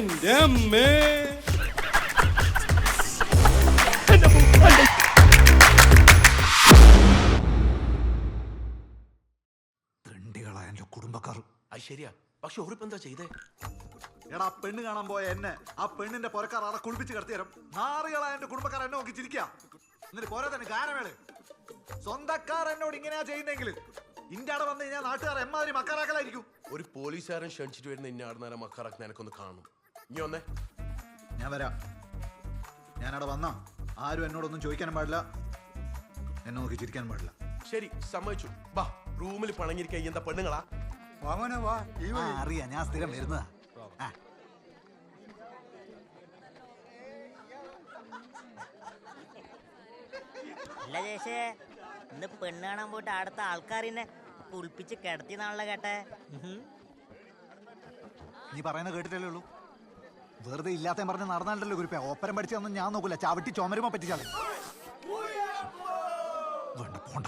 എന്റെ അമ്മേ. തെണ്ടികളായ കുടുംബക്കാർ. അത് ശരിയാ, പക്ഷെ ഉറപ്പ് എന്താ ചെയ്തേ? എടാ പെണ്ണ് കാണാൻ പോയ എന്നെ ആ പെണ്ണിന്റെ പുറക്കാർ ആളെ കുളിപ്പിച്ച് കിടത്തി തരും. നാറികളായ എന്റെ കുടുംബക്കാർ എന്നെ നോക്കി ചിരിക്കുക. എന്നിട്ട് പോരാ തന്നെ ഗാനമേള്. സ്വന്തക്കാർ എന്നോട് ഇങ്ങനെയാ ചെയ്യുന്നെങ്കിൽ ഇന്റെ അവിടെ വന്ന് കഴിഞ്ഞാൽ നാട്ടുകാർ എമ്മാതിരി മക്കാറാക്കലായിരിക്കും. ഒരു പോലീസുകാരൻ ക്ഷണിച്ചിട്ട് വരുന്ന ഇന്ന ആടുന്നേരം മക്കാറാക്കുന്ന എനക്കൊന്ന് കാണണം. ഇനി വന്നേ, ഞാൻ വരാം. ഞാനവിടെ വന്നാ ആരും എന്നോടൊന്നും ചോദിക്കാനും പാടില്ല, എന്നെ നോക്കി ചിരിക്കാനും പാടില്ല. ശരി, സമ്മതിച്ചു. വാ, റൂമിൽ പണങ്ങിരിക്കുക എന്താ പെണ്ണുങ്ങളാ? അറിയാ, ഞാൻ സ്ഥിരം വരുന്നതാ. അല്ല ചേച്ചേ, ഇന്ന് പെണ്ണ് കാണാൻ പോയിട്ട് അടുത്ത ആൾക്കാരിനെ കുളിപ്പിച്ച് കിടത്തിന്നാണല്ലോ കേട്ടെ. നീ പറയുന്നത് കേട്ടിട്ടല്ലേ ഉള്ളൂ. വെറുതെ ഇല്ലാത്ത പറഞ്ഞ് നടന്നാലല്ലോ കുരിപ്പ. ഓപ്പരം പഠിച്ചതൊന്നും ഞാൻ നോക്കൂല. ചവിട്ടി ചുമരുമോ പറ്റിച്ചാൽ വേണ്ട, പോണ്ട.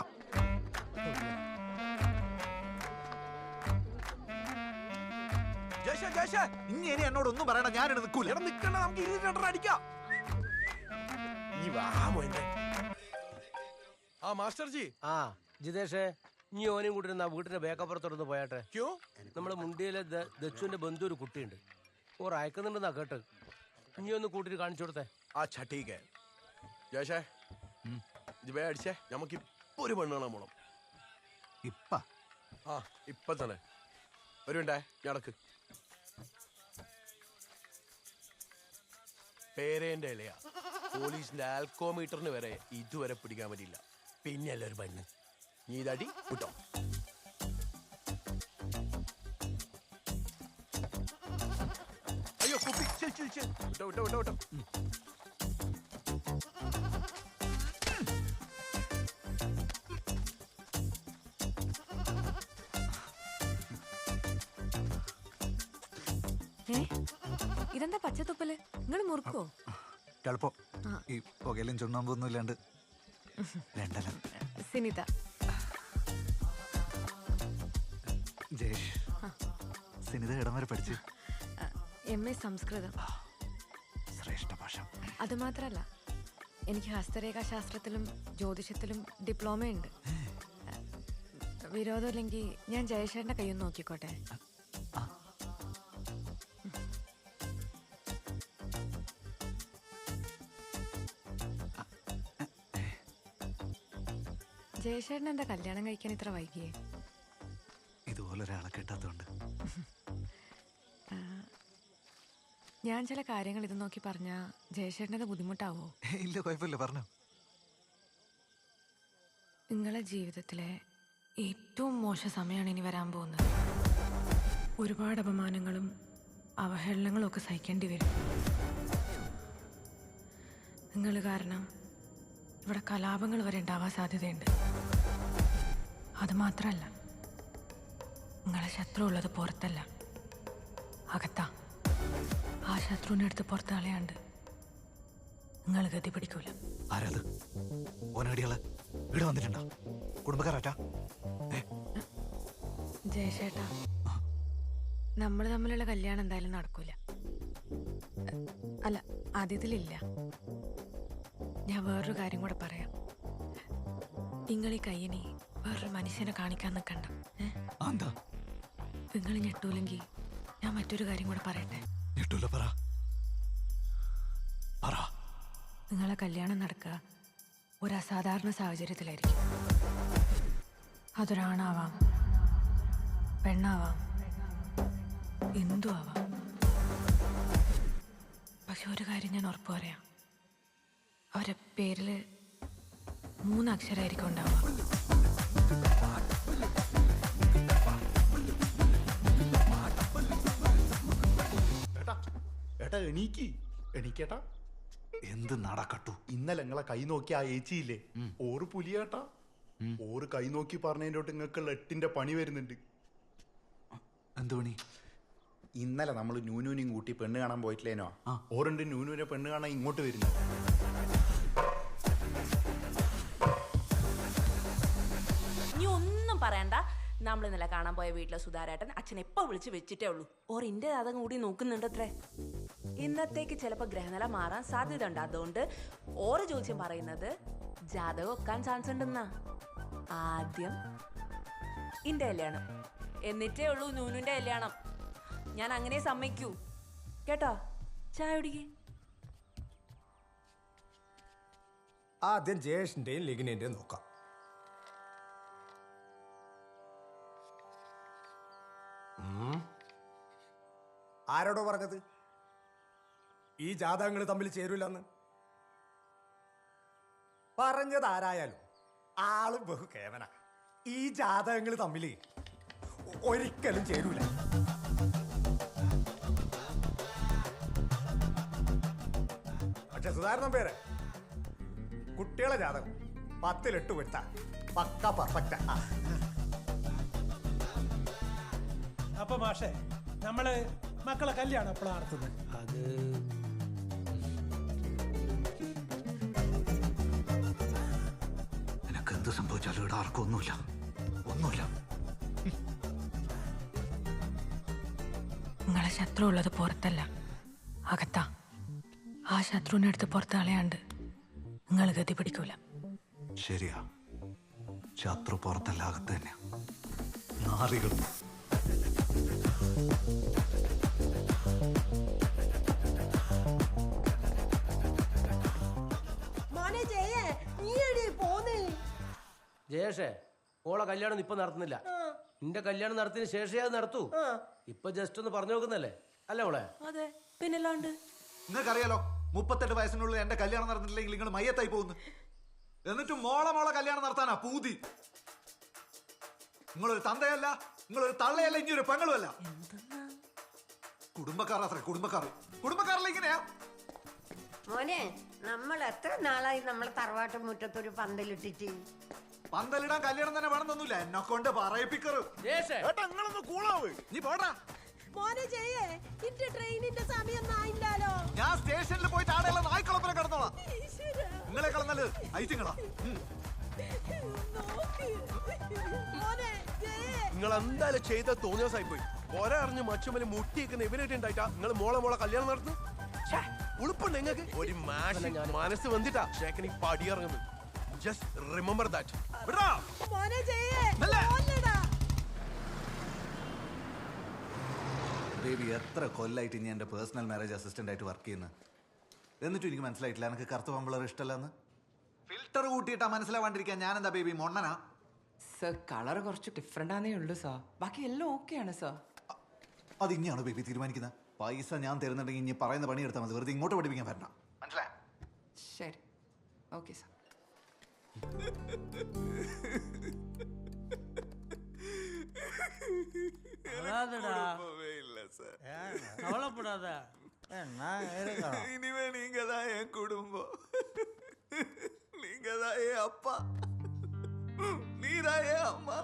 ഇനി എന്നോടൊന്നും പറയണ്ട, ഞാനിവിടെ നിൽക്കൂല. നിക്കണ്ട, നമുക്ക് അടിക്കാം. നീ വാ മോനെ. ആ മാസ്റ്റർ ജി. ആ ജിതേഷേ, നീ ഓനെയും കൂട്ടി വീട്ടിന്റെ ബേക്കപ്പുറത്തോടൊന്ന് പോയാട്ടെ. നമ്മളെ മുണ്ടിയിലെ ദച്ചുവിന്റെ ബന്ധു ഒരു കുട്ടിയുണ്ട്, ഓർ അയക്കുന്നുണ്ടെന്നാ കേട്ടത്. നീ ഒന്ന് കൂട്ടിട്ട് കാണിച്ചു കൊടുത്തേ. അച്ഛാ ടീക്ക്. ജയശേ, ഇത് വേ അടിച്ചേ. നമുക്ക് ഇപ്പൊ ഒരു പെണ്ണ് കാണാൻ പോണം. ആ ഇപ്പൊ തന്നെ വരുണ്ടേ. നടക്ക്. പേരേന്റെ ഇലയാ. പോലീസിന്റെ ആൽക്കോമീറ്ററിന് വരെ ഇതുവരെ പിടിക്കാൻ പറ്റില്ല. പിന്നെയല്ല ഒരു പെണ്ണ്. നീ ഇതടി വിട്ടോ. അയ്യോ കുപ്പി. വിട്ടോ വിട്ടോ വിട്ടോ വിട്ടോ. ഇതെന്താ പച്ചത്തുപ്പല്? നിങ്ങൾ മുറുക്കോ? എളുപ്പം. ഈ പുകയിലും ചുണ്ണാമ്പൊന്നും ഇല്ലാണ്ട് രണ്ടനം. സിനിത. ജയേഷ്, സിനിത ഇടം വരെ പഠിച്ച്? MA സംസ്കൃതം. ശ്രേഷ്ഠ ഭാഷ. അത് മാത്രല്ല, എനിക്ക് ഹസ്തരേഖാശാസ്ത്രത്തിലും ജ്യോതിഷത്തിലും ഡിപ്ലോമയുണ്ട്. വിരോധമില്ലെങ്കിൽ ഞാൻ ജയശേഖരന്റെ കയ്യൊന്ന് നോക്കിക്കോട്ടെ? ജയശേഖരൻ എന്താ കല്യാണം കഴിക്കാൻ ഇത്ര വൈകിയേ? ഇതുപോലെ ഒരാളെ കിട്ടാത്തോണ്ട്. ഞാൻ ചില കാര്യങ്ങൾ ഇത് നോക്കി പറഞ്ഞാ ജയശേഖരനത് ബുദ്ധിമുട്ടാവോ? ഇല്ല, കുഴപ്പമില്ല, പറഞ്ഞു. നിങ്ങളെ ജീവിതത്തിലെ ഏറ്റവും മോശ സമയമാണ് ഇനി വരാൻ പോകുന്നത്. ഒരുപാട് അപമാനങ്ങളും അവഹേളനങ്ങളും ഒക്കെ സഹിക്കേണ്ടി വരും. നിങ്ങൾ കാരണം ഇവിടെ കലാപങ്ങൾ വരെ ഉണ്ടാവാൻ സാധ്യതയുണ്ട്. അതുമാത്രമല്ല, നിങ്ങളെ ശത്രു ഉള്ളത് പുറത്തല്ല, അകത്താ. ആ ശത്രുവിനെ എടുത്ത് പുറത്ത് കളയാണ്ട് നിങ്ങൾ ഗതി പിടിക്കൂല. ആരാത്? ഓനടികള് ഇവിടെ വന്നിട്ടുണ്ടോ? കുടുംബക്കാരാറ്റാ? ജയശേട്ടാ, നമ്മൾ തമ്മിലുള്ള കല്യാണം എന്തായാലും നടക്കൂല. അല്ല, ആദ്യത്തിലില്ല. ഞാൻ വേറൊരു കാര്യം കൂടെ പറയാം. നിങ്ങൾ ഈ കയ്യിനി വേറൊരു മനുഷ്യനെ കാണിക്കാൻ നിൽക്കണ്ട. നിങ്ങൾ ഞെട്ടൂലെങ്കിൽ ഞാൻ മറ്റൊരു കാര്യം കൂടെ പറയട്ടെ? നിങ്ങളെ കല്യാണം നടക്കുക ഒരു അസാധാരണ സാഹചര്യത്തിലായിരിക്കും. അതൊരാണാവാം, പെണ്ണാവാം, എന്തും ആവാം. പക്ഷെ ഒരു കാര്യം ഞാൻ ഉറപ്പ് പറയാം, അവരുടെ പേരില് 3 അക്ഷരമായിരിക്കും ഉണ്ടാവുക. എണീക്കേട്ടാ. എന്ത് നടക്കട്ടു? ഇന്നലെ നിങ്ങളെ കൈ നോക്കി ആ ഏച്ചിയില്ലേ, ഓറ് പുലിയേട്ടാ. ഓറ് കൈ നോക്കി പറഞ്ഞതിൻ്റെ തൊട്ട് നിങ്ങൾക്കുള്ള 8ന്റെ പണി വരുന്നുണ്ട്. എന്ത് പണി? ഇന്നലെ നമ്മൾ നൂനൂനെയും കൂട്ടി പെണ്ണ് കാണാൻ പോയിട്ടില്ലേനോ? ഓറുണ്ട് നൂനൂനെ പെണ്ണ് കാണാൻ ഇങ്ങോട്ട് വരുന്നു. നീ ഒന്നും പറയണ്ട, നമ്മൾ ഇന്നലെ കാണാൻ പോയ വീട്ടിലെ സുധാരേട്ടൻ അച്ഛൻ എപ്പോ വിളിച്ച് വെച്ചിട്ടേ ഉള്ളൂ ഓർ ഇന്റെ ജാതകം കൂടി നോക്കുന്നുണ്ടത്രേ. ഇന്നത്തേക്ക് ചിലപ്പോ ഗ്രഹനില മാറാൻ സാധ്യത ഉണ്ട്. അതുകൊണ്ട് ഓരോ ചോദ്യം പറയുന്നത് ജാതകം ഒക്കാൻ ചാൻസ് ഉണ്ടെന്നാ. ആദ്യം ഇന്റെ കല്യാണം, എന്നിട്ടേ ഉള്ളൂ നൂനുന്റെ കല്യാണം. ഞാൻ അങ്ങനെ സമ്മതിക്കൂ കേട്ടോ. ചായ കുടിക്കേ. ആദ്യം ജയേഷിന്റെയും ലിഗിനേന്റെയും നോക്കാം. ആരോടോ പറഞ്ഞത് ഈ ജാതകങ്ങൾ തമ്മിൽ ചേരൂലെന്ന്? പറഞ്ഞത് ആരായാലും ആള് ബഹു കേവന. ഈ ജാതകങ്ങൾ തമ്മിൽ ഒരിക്കലും ചേരൂല. പക്ഷെ സുധാരണ പേര് കുട്ടികളെ ജാതകം 10-8 പെട്ട പക്ക പെർഫെക്റ്റ്. അപ്പൊ മാഷേ നമ്മള് മക്കളെ കല്യാണം എപ്പോഴാണ് നടത്തുന്നത്? അത് നിനക്ക് എന്ത് സംഭവിച്ചാലും ഇവിടെ ആർക്കും ഒന്നുമില്ല. നിങ്ങളെ ശത്രു ഉള്ളത് പുറത്തല്ല, അകത്താ. ആ ശത്രുവിനെ അടുത്ത് പുറത്ത് കളയാണ്ട് നിങ്ങൾ ഗതി പിടിക്കൂല. ശരിയാ, ശത്രു പുറത്തല്ല, അകത്ത് തന്നെയാ. നാറികൾ. ജയേഷേ, ഓളെ കല്യാണം ഇപ്പൊ നടത്തുന്നില്ല. നിന്റെ കല്യാണം നടത്തിയതിന് ശേഷേ അത് നടത്തൂ. ഇപ്പൊ ജസ്റ്റ് ഒന്ന് പറഞ്ഞു നോക്കുന്നല്ലേ അല്ലേ ഓളെ? അതെ, പിന്നല്ലാണ്ട്. നിങ്ങൾക്കറിയാലോ 38 വയസ്സിനുള്ളിൽ എന്റെ കല്യാണം നടന്നിട്ടില്ലെങ്കിൽ നിങ്ങൾ മയ്യത്തായി പോകുന്നു. എന്നിട്ടും മോളെ കല്യാണം നടത്താനാ പൂതി. നിങ്ങളൊരു തന്തയല്ല, നിങ്ങളൊരു തള്ളയല്ല, ഇനി ഒരു പെങ്ങളുമല്ല. കുടുംബക്കാരത്രേ, കുടുംബക്കാരല്ല ഇങ്ങനെയാ. മോനെ, നമ്മൾ എത്ര നാളായി നമ്മളെ തറവാട്ട് മുറ്റത്തൊരു പന്തലിട്ടിട്ട്? പന്തലിടാൻ കല്യാണം തന്നെ വേണമെന്നൊന്നുമില്ല, എന്നെ കൊണ്ട് പറയിപ്പിക്കറ്. നീ പോടാ. ഞാൻ സ്റ്റേഷനിൽ പോയിട്ട് ആടെയുള്ള നായ്ക്കളപ്പുറം കിടന്നോളാം. നിങ്ങളെ കളഞ്ഞാല് ഐറ്റിങ്ങളാ. നിങ്ങൾ എന്തായാലും ചെയ്ത തോന്നിയാസായി പോയി. ഒരറിഞ്ഞ് മച്ചുമല് മുട്ടിയേക്കുന്ന ഇവരായിട്ട് ഉണ്ടായിട്ടാ നിങ്ങൾ മോളെ കല്യാണം നടത്തുന്നു. ഉളുപ്പുണ്ട് നിങ്ങൾക്ക്. ഒരു മനസ്സ് വന്നിട്ടാ ഷേക്കനി പടിയിറങ്ങുന്നത്. Just remember that. ബേബി, എത്ര കൊല്ലായിട്ട് ഇനി എന്റെ പേഴ്സണൽ മാരേജ് അസിസ്റ്റന്റ് ആയിട്ട് വർക്ക് ചെയ്യുന്നത്. എന്നിട്ടും എനിക്ക് മനസ്സിലായിട്ടില്ല എനിക്ക് കറുത്ത പമ്പിളർ ഇഷ്ടമല്ലെന്ന്. ഫിൽറ്റർ കൂട്ടിയിട്ടാ മനസ്സിലാവാണ്ടിരിക്കാൻ ഞാൻ എന്താ ബേബി മൊണ്ണനാ? സർ, കളർ കുറച്ച് ഡിഫറെന്റ് ആണേ ഉള്ളൂ സാർ. ബാക്കി എല്ലാം ഓക്കെയാണ് സാർ. അത് ഇനിയാണോ ബേബി തീരുമാനിക്കുന്നത്? പൈസ ഞാൻ തരുന്നുണ്ടെങ്കിൽ ഇനി പറയുന്ന പണി എടുത്താൽ മതി, വെറുതെ ഇങ്ങോട്ട് പഠിപ്പിക്കാൻ വരണ്ട. മനസ്സിലായി? ശരി, ഓക്കെ സാർ. இனிமே நீங்க தான் என் குடும்பம். நீங்க தான் என் அப்பா, நீதான் என் அம்மா.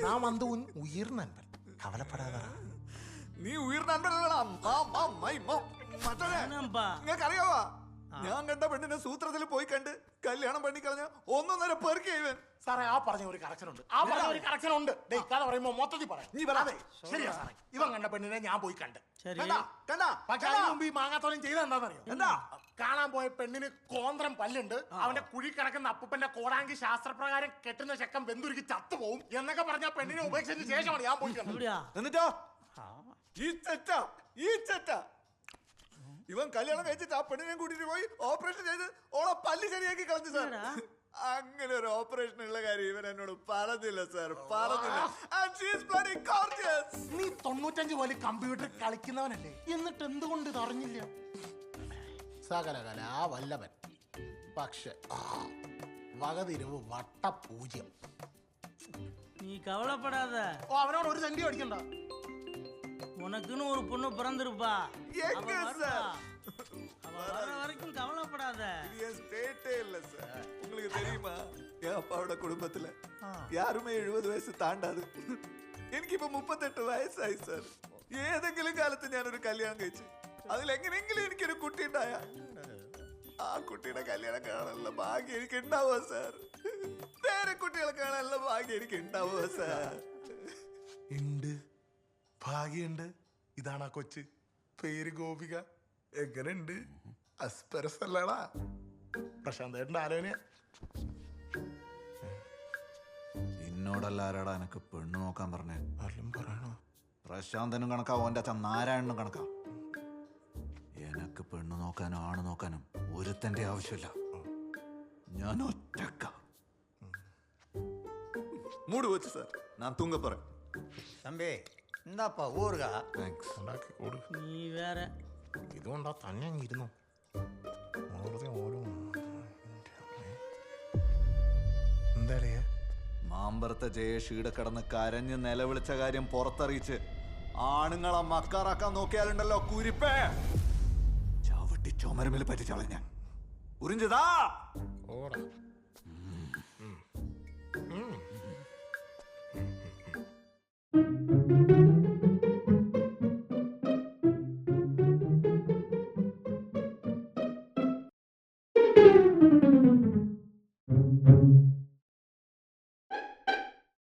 நான் வந்து உன் உயிர் நண்பன், கவலைப்படாதா. നീ ഉയർ നിങ്ങൾക്കറിയാവാ, ഞാൻ കണ്ട പെണ്ണിനെ സൂത്രത്തിൽ പോയി കണ്ട് കല്യാണം പണി കളഞ്ഞ 1.5 പേർക്ക് ഇവൻ. സാറേ, ആ പറഞ്ഞ ഒരു കറക്ഷൻ ഉണ്ട്. കഥ പറയുമ്പോ മൊത്തത്തിൽ പറയാം. നീ പറയാതെ. ശരിയാ സാറേ, ഇവൻ കണ്ട പെണ്ണിനെ ഞാൻ പോയി കണ്ട്. കണ്ടാ പക്ഷെ അതിന് മുമ്പ് ഈ മാങ്ങാത്തോലം ചെയ്ത എന്താണെന്നറിയോ? എന്താ? കാണാൻ പോയ പെണ്ണിന് കോന്ത്രം പല്ലുണ്ട്, അവന്റെ കുഴി കിടക്കുന്ന അപ്പൂപ്പന്റെ കോടാങ്കി ശാസ്ത്രപ്രകാരം കെട്ടുന്ന ചെക്കൻ വെന്തുരുക്കി ചത്തുപോകും എന്നൊക്കെ പറഞ്ഞ പെണ്ണിനെ ഉപേക്ഷിച്ച ശേഷമാണ് ഞാൻ പോയി കണ്ടത്. എന്നിട്ടോ ഈ ചെറ്റ ഇവൻ കല്യാണം കഴിച്ചിട്ട് ആ പെണ്ണിനെ കൂട്ടിട്ട് പോയി ഓപ്പറേഷൻ ചെയ്ത് ഓളെ പല്ല് ശരിയാക്കി കളഞ്ഞു സാർ. അങ്ങനെ ഒരു ഓപ്പറേഷൻ ഉള്ള കാര്യം ഇവൻ എന്നോട് പറഞ്ഞില്ല സാർ, പറഞ്ഞില്ല. നീ 95 പോലെ കമ്പ്യൂട്ടർ കളിക്കുന്നവനല്ലേ, എന്നിട്ട് എന്തുകൊണ്ട് ഇത് അറിഞ്ഞില്ല? സകലകല ആ വല്ലവൻ. പക്ഷെ വകതിരിവ് വട്ടപൂജ്യം. நீ கவலைப்படாத. ഓ, അവനോട് ഒരു സെന്റി അടിക്കണ്ട. உனக்குன்னு ஒரு பொண்ணு பிறந்திருப்பா. எங்க சார்? அவ வர வரைக்கும் கவலைப்படாத. இது என் ஸ்டேட்டே இல்ல சார். உங்களுக்கு தெரியுமா, என் அப்பாவோட குடும்பத்துல யாருமே 70 വയസ്സ് താണ്ടാது. എനിക്കിപ്പോ 38 വയസ്സായി സാർ. ഏതെങ്കിലും കാലത്ത് ഞാനൊരു കല്യാണം കഴിച്ചു അതിലെങ്ങനെയെങ്കിലും എനിക്കൊരു കുട്ടി ഉണ്ടായ ആ കുട്ടിയുടെ കല്യാണം കാണാനുള്ള ഭാഗ്യം എനിക്ക് ഉണ്ടാവുക സാർ. പേരക്കുട്ടികൾക്കാണല്ല ഭാഗ്യം എനിക്ക് ഉണ്ടാവുക സാർ. ഉണ്ട്, ഭാഗ്യണ്ട്. ഇതാണ് ആ കൊച്ച്, പേര് ഗോപിക. എങ്ങനെയുണ്ട്? അസ്പരസ് അല്ലടാ, പ്രശാന്തേട്ടൻ്റെ ആലോചന. എന്നോടല്ല ആരാടാ എനക്ക് പെണ്ണ് നോക്കാൻ പറഞ്ഞേ? ആരും പറയണോ? പ്രശാന്തനും കണക്കാ, ഓന്റെ അച്ഛൻ നാരായണനും കണക്കാ. എനക്ക് പെണ്ണ് നോക്കാനും ആണ് നോക്കാനും ഒരുത്തന്റെ ആവശ്യമില്ല. ഞാൻ ഒറ്റക്ക. മൂട് വെച്ച് സാർ, ഞാൻ തൂങ്ങ പറയാം. தம்பி இந்தாப்பா ஊருகா. താങ്ക്സ്. ഉണ്ടാക്കി കൊടു. നീ വേറെ ഇതുകൊണ്ടാ തന്നെ ഇരുന്നു. വെറുതെ ഓരോ എന്താ മാമ്പറത്തെ ജയേഷ് കിടന്ന് കരഞ്ഞ് നിലവിളിച്ച കാര്യം പുറത്തറിയിച്ച് ആണുങ്ങളെ മക്കാറാക്കാൻ നോക്കിയാലുണ്ടല്ലോ കുരിപ്പേ, ചവിട്ടി ചുമരമിൽ പറ്റിച്ചോളെ ഞാൻ. ഉറിഞ്ചതാ ഓടാ.